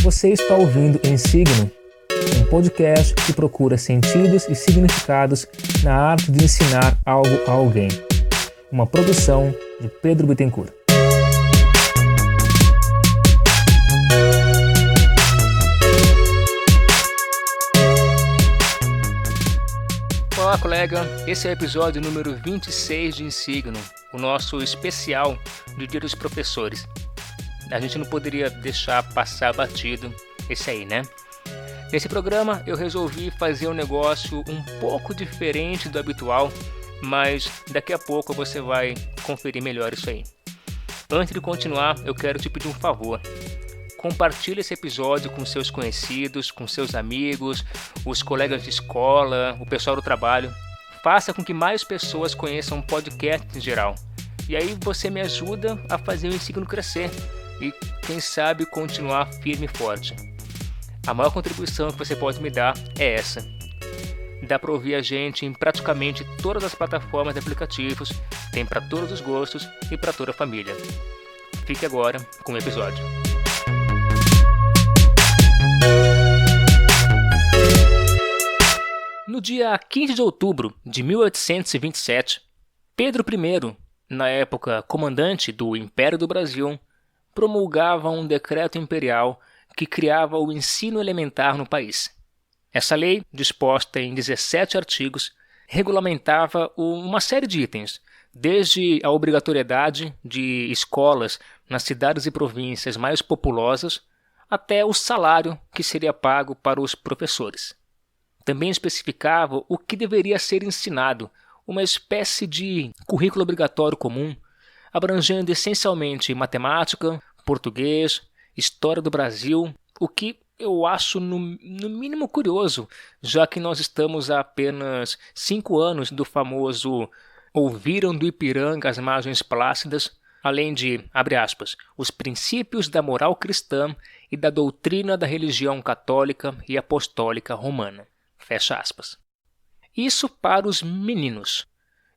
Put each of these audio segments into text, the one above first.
Você está ouvindo Em Signo, um podcast que procura sentidos e significados na arte de ensinar algo a alguém. Uma produção de Pedro Bittencourt. Olá, colega. Esse é o episódio número 26 de Em Signo, o nosso especial do Dia dos Professores. A gente não poderia deixar passar batido esse aí, né? Nesse programa eu resolvi fazer um negócio um pouco diferente do habitual, mas daqui a pouco você vai conferir melhor isso aí. Antes de continuar, eu quero te pedir um favor. Compartilhe esse episódio com seus conhecidos, com seus amigos, os colegas de escola, o pessoal do trabalho. Faça com que mais pessoas conheçam o podcast em geral. E aí você me ajuda a fazer o Em Signo crescer e, quem sabe, continuar firme e forte. A maior contribuição que você pode me dar é essa. Dá para ouvir a gente em praticamente todas as plataformas de aplicativos, tem para todos os gostos e para toda a família. Fique agora com o episódio. No dia 15 de outubro de 1827, Pedro I, na época comandante do Império do Brasil, promulgava um decreto imperial que criava o ensino elementar no país. Essa lei, disposta em 17 artigos, regulamentava uma série de itens, desde a obrigatoriedade de escolas nas cidades e províncias mais populosas, até o salário que seria pago para os professores. Também especificava o que deveria ser ensinado, uma espécie de currículo obrigatório comum, abrangendo essencialmente matemática, português, história do Brasil, o que eu acho no mínimo curioso, já que nós estamos há apenas 5 anos do famoso "Ouviram do Ipiranga as margens plácidas", além de, abre aspas, os princípios da moral cristã e da doutrina da religião católica e apostólica romana. Fecha aspas. Isso para os meninos.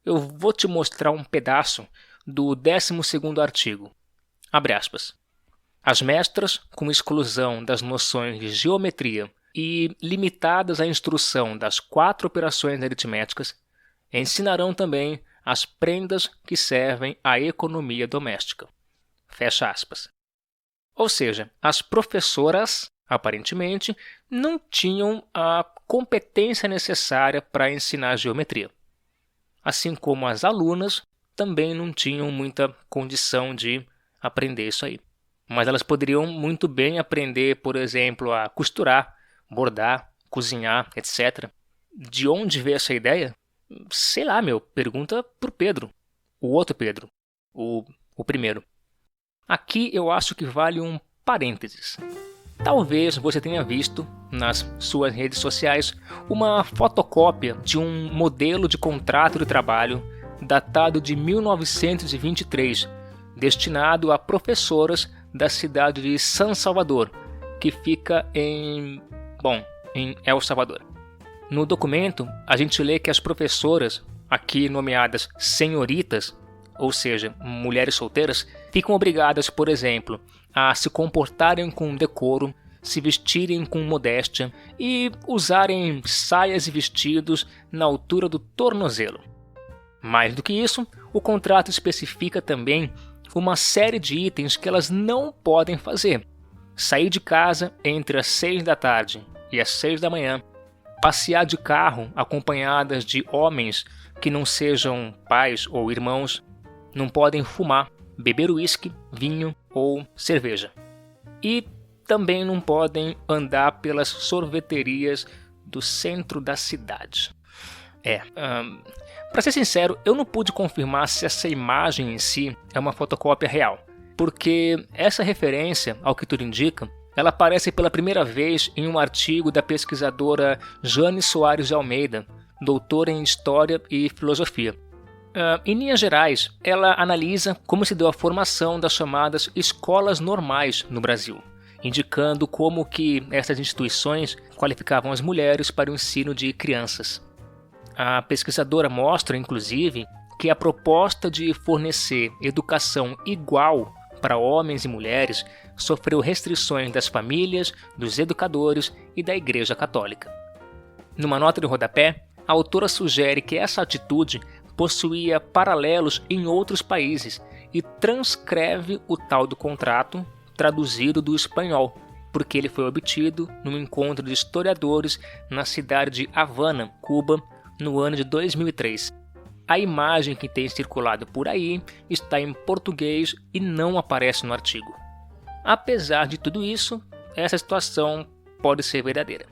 Eu vou te mostrar um pedaço do 12º artigo. Abre aspas. As mestras, com exclusão das noções de geometria e limitadas à instrução das 4 operações aritméticas, ensinarão também as prendas que servem à economia doméstica. Fecha aspas. Ou seja, as professoras, aparentemente, não tinham a competência necessária para ensinar geometria. Assim como as alunas também não tinham muita condição de aprender isso aí. Mas elas poderiam muito bem aprender, por exemplo, a costurar, bordar, cozinhar, etc. De onde veio essa ideia? Sei lá, pergunta pro Pedro. O outro Pedro. O primeiro. Aqui eu acho que vale um parênteses. Talvez você tenha visto, nas suas redes sociais, uma fotocópia de um modelo de contrato de trabalho datado de 1923, destinado a professoras da cidade de San Salvador, que fica em El Salvador. No documento, a gente lê que as professoras, aqui nomeadas senhoritas, ou seja, mulheres solteiras, ficam obrigadas, por exemplo, a se comportarem com decoro, se vestirem com modéstia e usarem saias e vestidos na altura do tornozelo. Mais do que isso, o contrato especifica também uma série de itens que elas não podem fazer. Sair de casa entre as 6 da tarde e as 6 da manhã, passear de carro acompanhadas de homens que não sejam pais ou irmãos, não podem fumar, beber uísque, vinho ou cerveja. E também não podem andar pelas sorveterias do centro da cidade. Para ser sincero, eu não pude confirmar se essa imagem em si é uma fotocópia real, porque essa referência, ao que tudo indica, ela aparece pela primeira vez em um artigo da pesquisadora Jane Soares de Almeida, doutora em História e Filosofia. Em linhas gerais, ela analisa como se deu a formação das chamadas escolas normais no Brasil, indicando como que essas instituições qualificavam as mulheres para o ensino de crianças. A pesquisadora mostra, inclusive, que a proposta de fornecer educação igual para homens e mulheres sofreu restrições das famílias, dos educadores e da Igreja Católica. Numa nota de rodapé, a autora sugere que essa atitude possuía paralelos em outros países e transcreve o tal do contrato, traduzido do espanhol, porque ele foi obtido num encontro de historiadores na cidade de Havana, Cuba, no ano de 2003. A imagem que tem circulado por aí está em português e não aparece no artigo. Apesar de tudo isso, essa situação pode ser verdadeira.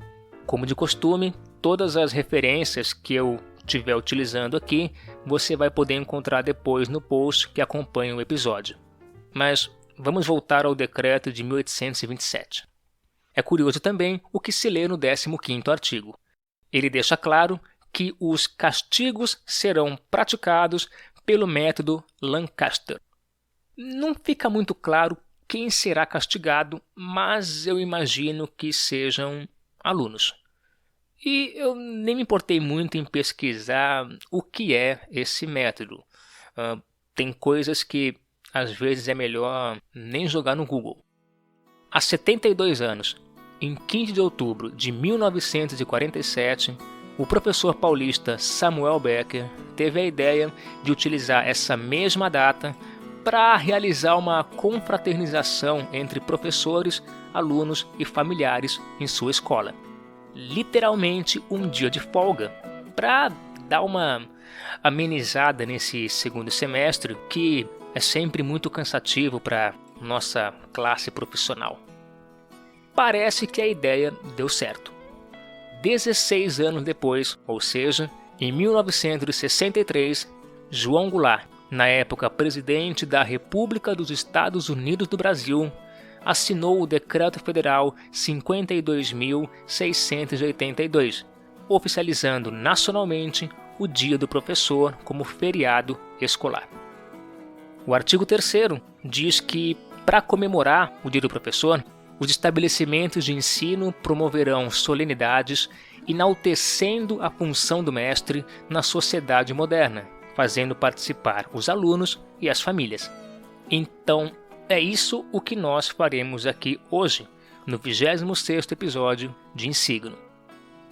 Como de costume, todas as referências que eu estiver utilizando aqui, você vai poder encontrar depois no post que acompanha o episódio. Mas vamos voltar ao decreto de 1827. É curioso também o que se lê no 15º artigo. Ele deixa claro que os castigos serão praticados pelo método Lancaster. Não fica muito claro quem será castigado, mas eu imagino que sejam alunos. E eu nem me importei muito em pesquisar o que é esse método. Tem coisas que às vezes é melhor nem jogar no Google. Há 72 anos, em 15 de outubro de 1947, o professor paulista Samuel Becker teve a ideia de utilizar essa mesma data para realizar uma confraternização entre professores, alunos e familiares em sua escola. Literalmente um dia de folga, para dar uma amenizada nesse segundo semestre, que é sempre muito cansativo para nossa classe profissional. Parece que a ideia deu certo. 16 anos depois, ou seja, em 1963, João Goulart, na época presidente da República dos Estados Unidos do Brasil, assinou o Decreto Federal 52.682, oficializando nacionalmente o Dia do Professor como feriado escolar. O artigo 3º diz que, para comemorar o Dia do Professor, os estabelecimentos de ensino promoverão solenidades enaltecendo a função do mestre na sociedade moderna, fazendo participar os alunos e as famílias. Então, é isso o que nós faremos aqui hoje, no 26º episódio de Insigno.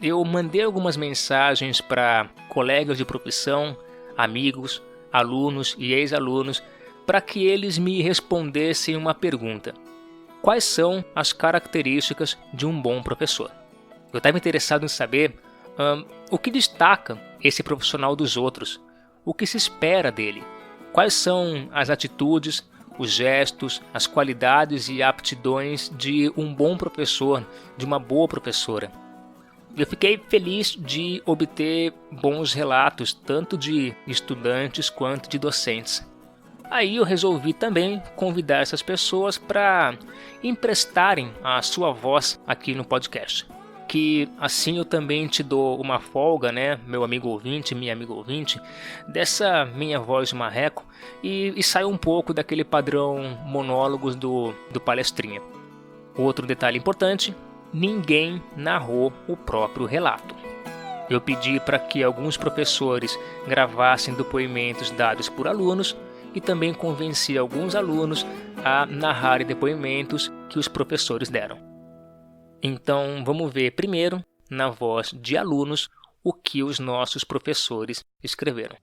Eu mandei algumas mensagens para colegas de profissão, amigos, alunos e ex-alunos, para que eles me respondessem uma pergunta. Quais são as características de um bom professor? Eu estava interessado em saber o que destaca esse profissional dos outros, o que se espera dele, quais são as atitudes, os gestos, as qualidades e aptidões de um bom professor, de uma boa professora. Eu fiquei feliz de obter bons relatos, tanto de estudantes quanto de docentes. Aí eu resolvi também convidar essas pessoas para emprestarem a sua voz aqui no podcast. Que assim eu também te dou uma folga, né, meu amigo ouvinte, minha amiga ouvinte, dessa minha voz de marreco e saio um pouco daquele padrão monólogos do palestrinha. Outro detalhe importante, ninguém narrou o próprio relato. Eu pedi para que alguns professores gravassem depoimentos dados por alunos e também convenci alguns alunos a narrarem depoimentos que os professores deram. Então vamos ver primeiro, na voz de alunos, o que os nossos professores escreveram.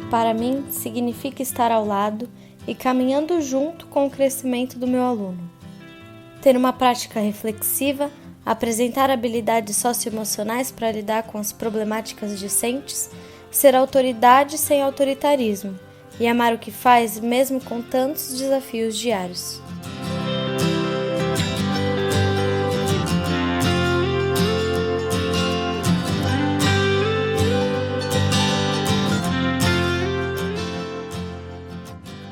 Para mim, significa estar ao lado e caminhando junto com o crescimento do meu aluno. Ter uma prática reflexiva, apresentar habilidades socioemocionais para lidar com as problemáticas discentes, ser autoridade sem autoritarismo e amar o que faz mesmo com tantos desafios diários.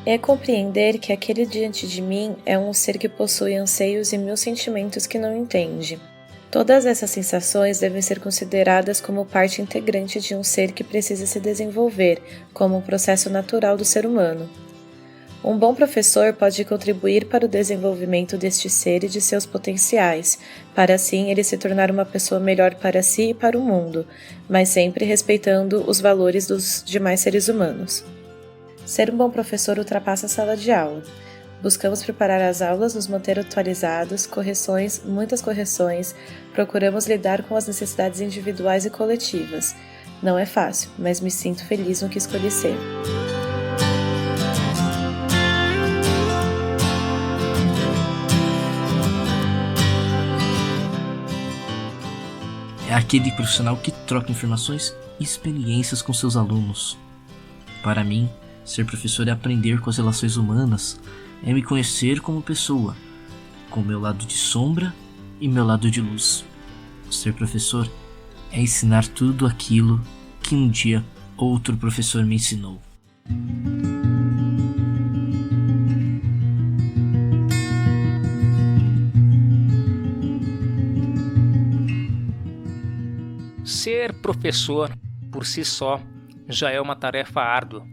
É compreender que aquele diante de mim é um ser que possui anseios e mil sentimentos que não entende. Todas essas sensações devem ser consideradas como parte integrante de um ser que precisa se desenvolver, como um processo natural do ser humano. Um bom professor pode contribuir para o desenvolvimento deste ser e de seus potenciais, para assim ele se tornar uma pessoa melhor para si e para o mundo, mas sempre respeitando os valores dos demais seres humanos. Ser um bom professor ultrapassa a sala de aula. Buscamos preparar as aulas, nos manter atualizados, correções, muitas correções, procuramos lidar com as necessidades individuais e coletivas. Não é fácil, mas me sinto feliz no que escolhi ser. É aquele profissional que troca informações e experiências com seus alunos. Para mim, ser professor é aprender com as relações humanas, é me conhecer como pessoa, com meu lado de sombra e meu lado de luz. Ser professor é ensinar tudo aquilo que um dia outro professor me ensinou. Ser professor, por si só, já é uma tarefa árdua.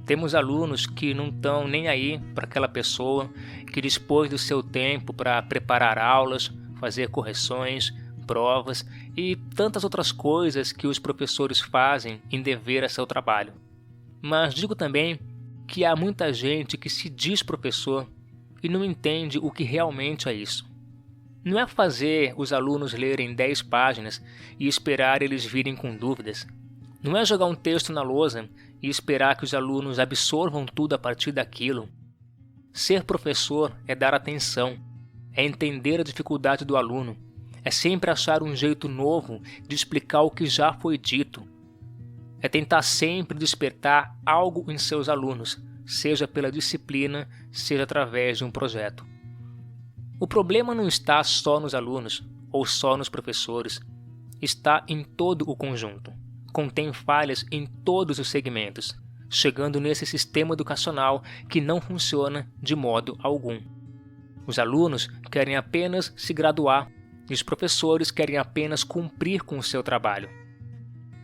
Temos alunos que não estão nem aí para aquela pessoa, que dispôs do seu tempo para preparar aulas, fazer correções, provas e tantas outras coisas que os professores fazem em dever a seu trabalho. Mas digo também que há muita gente que se diz professor e não entende o que realmente é isso. Não é fazer os alunos lerem 10 páginas e esperar eles virem com dúvidas. Não é jogar um texto na lousa e esperar que os alunos absorvam tudo a partir daquilo. Ser professor é dar atenção, é entender a dificuldade do aluno, é sempre achar um jeito novo de explicar o que já foi dito. É tentar sempre despertar algo em seus alunos, seja pela disciplina, seja através de um projeto. O problema não está só nos alunos ou só nos professores, está em todo o conjunto. Contém falhas em todos os segmentos, chegando nesse sistema educacional que não funciona de modo algum. Os alunos querem apenas se graduar e os professores querem apenas cumprir com o seu trabalho.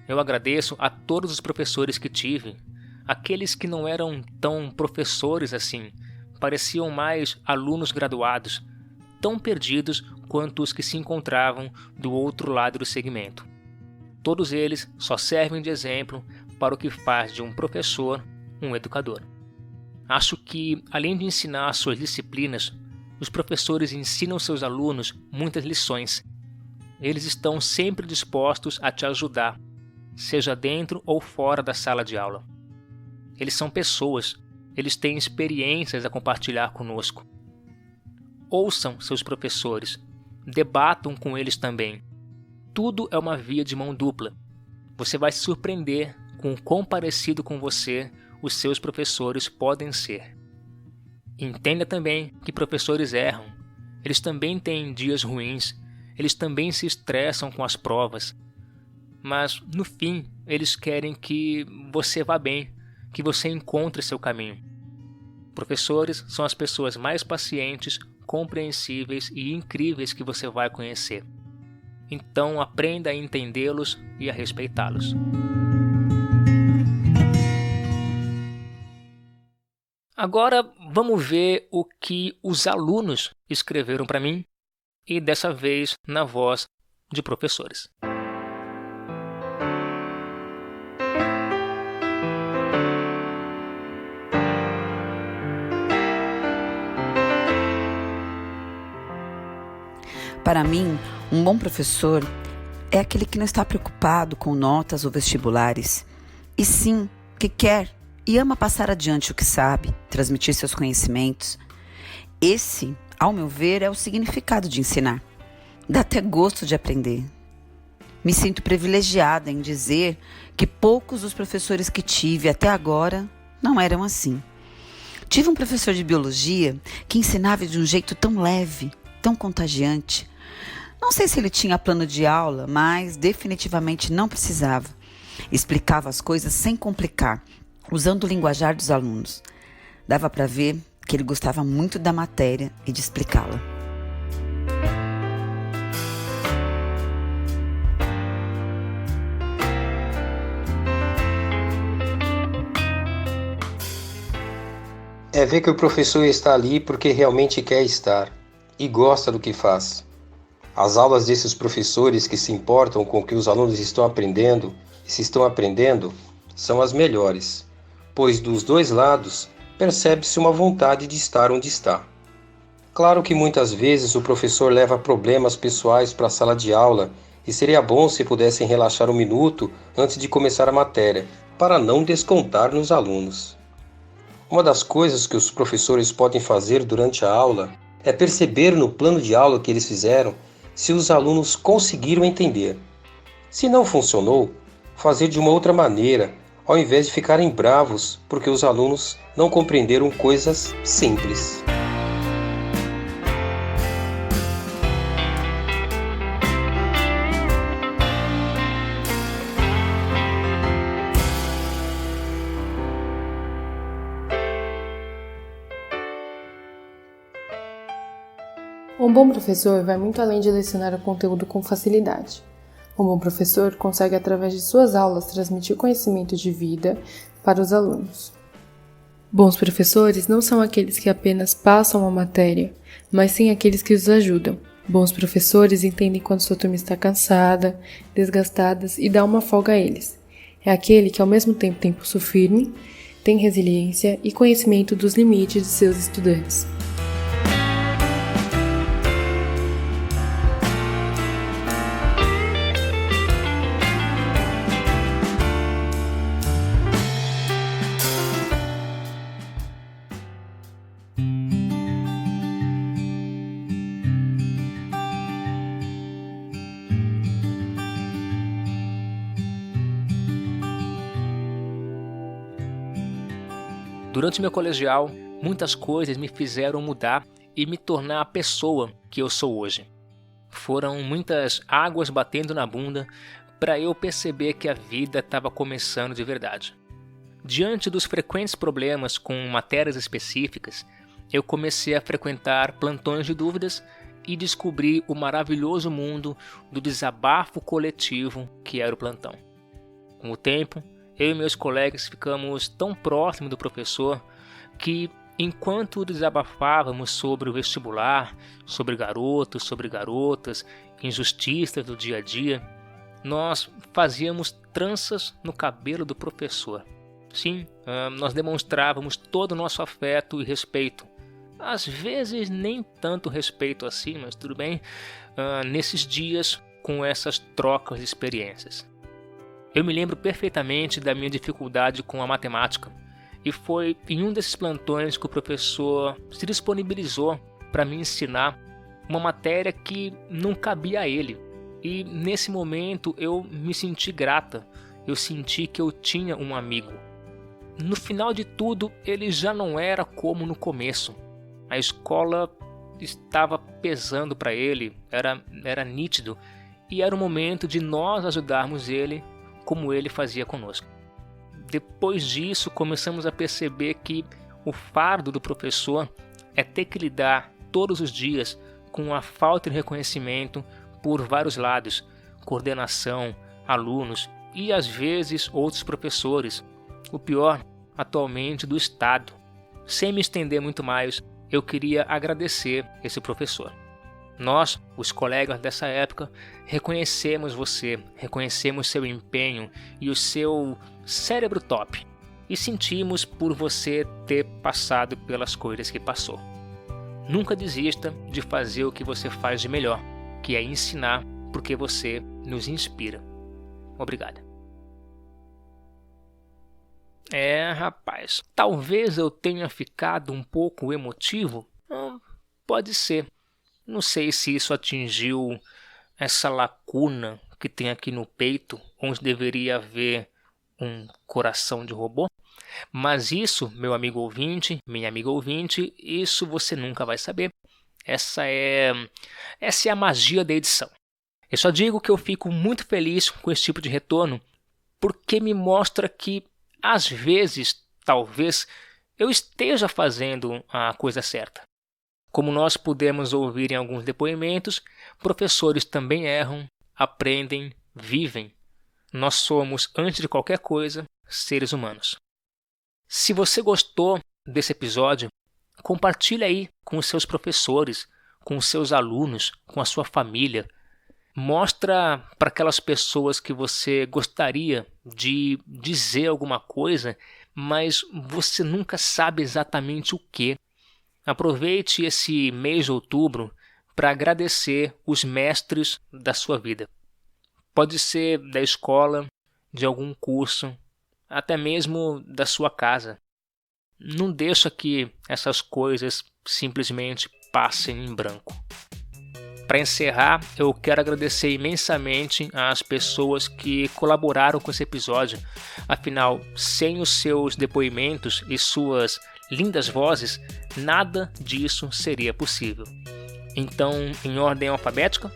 Eu agradeço a todos os professores que tive, aqueles que não eram tão professores assim, pareciam mais alunos graduados, tão perdidos quanto os que se encontravam do outro lado do segmento. Todos eles só servem de exemplo para o que faz de um professor um educador. Acho que, além de ensinar suas disciplinas, os professores ensinam seus alunos muitas lições. Eles estão sempre dispostos a te ajudar, seja dentro ou fora da sala de aula. Eles são pessoas, eles têm experiências a compartilhar conosco. Ouçam seus professores, debatam com eles também. Tudo é uma via de mão dupla. Você vai se surpreender com o quão parecido com você os seus professores podem ser. Entenda também que professores erram. Eles também têm dias ruins, eles também se estressam com as provas. Mas, no fim, eles querem que você vá bem, que você encontre seu caminho. Professores são as pessoas mais pacientes, compreensíveis e incríveis que você vai conhecer. Então aprenda a entendê-los e a respeitá-los. Agora vamos ver o que os alunos escreveram para mim, e dessa vez na voz de professores. Para mim, um bom professor é aquele que não está preocupado com notas ou vestibulares, e sim que quer e ama passar adiante o que sabe, transmitir seus conhecimentos. Esse, ao meu ver, é o significado de ensinar. Dá até gosto de aprender. Me sinto privilegiada em dizer que poucos dos professores que tive até agora não eram assim. Tive um professor de biologia que ensinava de um jeito tão leve, tão contagiante. Não sei se ele tinha plano de aula, mas definitivamente não precisava. Explicava as coisas sem complicar, usando o linguajar dos alunos. Dava para ver que ele gostava muito da matéria e de explicá-la. é ver que o professor está ali porque realmente quer estar e gosta do que faz. As aulas desses professores que se importam com o que os alunos estão aprendendo e se estão aprendendo são as melhores, pois dos dois lados percebe-se uma vontade de estar onde está. Claro que muitas vezes o professor leva problemas pessoais para a sala de aula e seria bom se pudessem relaxar um minuto antes de começar a matéria, para não descontar nos alunos. Uma das coisas que os professores podem fazer durante a aula é perceber no plano de aula que eles fizeram se os alunos conseguiram entender. Se não funcionou, fazer de uma outra maneira, ao invés de ficarem bravos porque os alunos não compreenderam coisas simples. Um bom professor vai muito além de lecionar o conteúdo com facilidade. Um bom professor consegue, através de suas aulas, transmitir conhecimento de vida para os alunos. Bons professores não são aqueles que apenas passam a matéria, mas sim aqueles que os ajudam. Bons professores entendem quando sua turma está cansada, desgastada e dá uma folga a eles. É aquele que ao mesmo tempo tem pulso firme, tem resiliência e conhecimento dos limites de seus estudantes. Durante meu colegial, muitas coisas me fizeram mudar e me tornar a pessoa que eu sou hoje. Foram muitas águas batendo na bunda para eu perceber que a vida estava começando de verdade. Diante dos frequentes problemas com matérias específicas, eu comecei a frequentar plantões de dúvidas e descobri o maravilhoso mundo do desabafo coletivo que era o plantão. Com o tempo, eu e meus colegas ficamos tão próximos do professor que, enquanto desabafávamos sobre o vestibular, sobre garotos, sobre garotas, injustiças do dia a dia, nós fazíamos tranças no cabelo do professor. Sim, nós demonstrávamos todo o nosso afeto e respeito. Às vezes nem tanto respeito assim, mas tudo bem, nesses dias com essas trocas de experiências. Eu me lembro perfeitamente da minha dificuldade com a matemática e foi em um desses plantões que o professor se disponibilizou para me ensinar uma matéria que não cabia a ele. E nesse momento eu me senti grata, eu senti que eu tinha um amigo. No final de tudo, ele já não era como no começo. A escola estava pesando para ele, era nítido, e era o momento de nós ajudarmos ele como ele fazia conosco. Depois disso, começamos a perceber que o fardo do professor é ter que lidar todos os dias com a falta de reconhecimento por vários lados, coordenação, alunos e às vezes outros professores, o pior, atualmente, do Estado. Sem me estender muito mais, eu queria agradecer esse professor. Nós, os colegas dessa época, reconhecemos você, reconhecemos seu empenho e o seu cérebro top e sentimos por você ter passado pelas coisas que passou. Nunca desista de fazer o que você faz de melhor, que é ensinar, porque você nos inspira. Obrigado. Rapaz, talvez eu tenha ficado um pouco emotivo. Pode ser. Não sei se isso atingiu essa lacuna que tem aqui no peito, onde deveria haver um coração de robô. Mas isso, meu amigo ouvinte, minha amiga ouvinte, isso você nunca vai saber. Essa é a magia da edição. Eu só digo que eu fico muito feliz com esse tipo de retorno, porque me mostra que, às vezes, talvez, eu esteja fazendo a coisa certa. Como nós pudemos ouvir em alguns depoimentos, professores também erram, aprendem, vivem. Nós somos, antes de qualquer coisa, seres humanos. Se você gostou desse episódio, compartilhe aí com os seus professores, com os seus alunos, com a sua família. Mostra para aquelas pessoas que você gostaria de dizer alguma coisa, mas você nunca sabe exatamente o que. Aproveite esse mês de outubro para agradecer os mestres da sua vida. Pode ser da escola, de algum curso, até mesmo da sua casa. Não deixa que essas coisas simplesmente passem em branco. Para encerrar, eu quero agradecer imensamente às pessoas que colaboraram com esse episódio. Afinal, sem os seus depoimentos e suas lindas vozes, nada disso seria possível. Então, em ordem alfabética,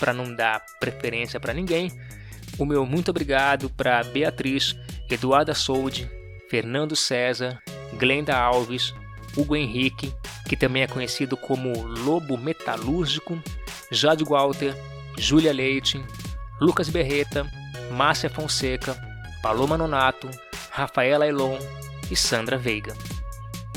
para não dar preferência para ninguém, o meu muito obrigado para Beatriz, Eduarda Soldi, Fernando César, Glenda Alves, Hugo Henrique, que também é conhecido como Lobo Metalúrgico, Jade Walter, Júlia Leite, Lucas Berreta, Márcia Fonseca, Paloma Nonato, Rafaela Elon e Sandra Veiga.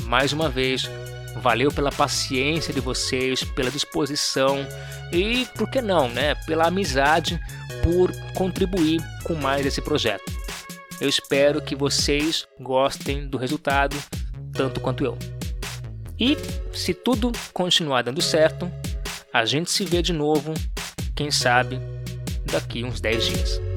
Mais uma vez, valeu pela paciência de vocês, pela disposição e, por que não, pela amizade, por contribuir com mais esse projeto. Eu espero que vocês gostem do resultado, tanto quanto eu. E, se tudo continuar dando certo, a gente se vê de novo, quem sabe, daqui uns 10 dias.